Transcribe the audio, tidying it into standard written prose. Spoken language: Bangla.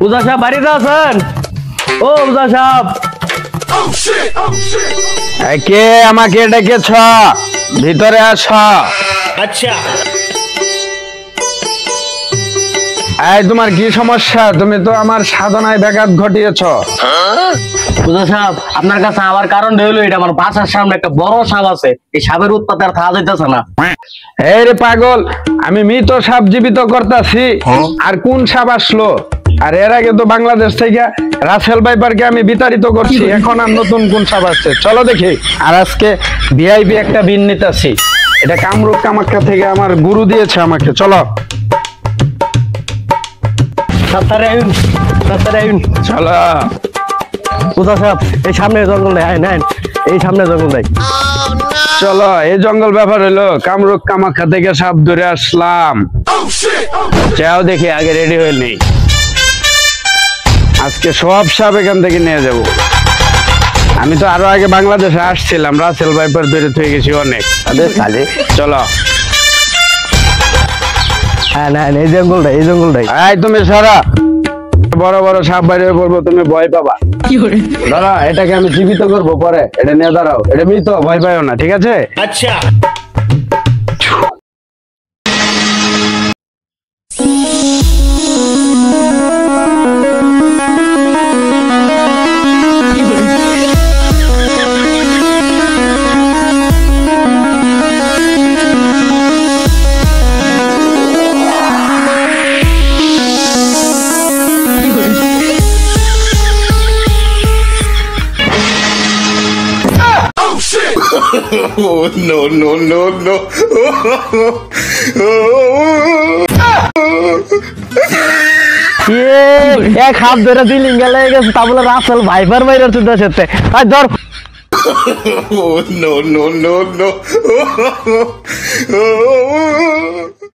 উজা সাহেব বাড়িতে আছেন? ও উজা সাহেব, কে আমাকে ডেকেছ? ভিতরে আস। আচ্ছা এই তোমার কি সমস্যা? তুমি তো আমার সাধনায় ব্যাঘাত ঘটিয়েছ। উজা সাহেব, আপনার কাছে আমার কারণ হলো এটা, আমার বাসার সামনে একটা বড় সাপ আছে, এই সাপের উৎপাত আর থাকা যাইতেছে না। এই রে পাগল, আমি মৃত সাপ জীবিত করতেছি, আর কোন সাপ আসলো? আর এর আগে তো বাংলাদেশ থেকে রাসেল ভাইপারকে আমি বিতাড়িত করছি, এখন আর নতুন কোন সাপ আসছে চলো দেখি। আর আজকে ভিআইপি একটা বিন নিতেছি, এটা কামরূপ কামাখ্যা থেকে আমার গুরু দিয়েছে আমাকে। চলো চলো। উজা সাহেব, এই সামনে জঙ্গল নাই, নেন এই সামনে জঙ্গল নাই। চলো, এই জঙ্গল ব্যাপার হলো কামরূপ কামাখ্যা থেকে সাপ ধরে আসলাম। চাও দেখি, আগে রেডি হয়ে নেই। আজকে সব সাপ এখান থেকে নিয়ে যাব। আমি তো আরো আগে বাংলাদেশে আসছিলাম, রাসেল ভাইপার ধরে হয়ে গেছি অনেক। চলো। হ্যাঁ নেন এই জঙ্গলটাই, এই জঙ্গলটাই। এই তুমি সারা বড় বড় সাপ বাইরে পড়বো, তুমি ভয় পাবা। দাঁড়া, এটাকে আমি জীবিত করবো পরে, এটা নিয়ে দাঁড়াও। এটা মৃত, ভয় পাইও না, ঠিক আছে? আচ্ছা Oh no no no no! এক হাত ধরে দিই লিঙ্গা লেগে গেছে, তা বলে রাসেল ভাইপার বাইরে চুদা সেতে। আর ধর। Oh no no no no!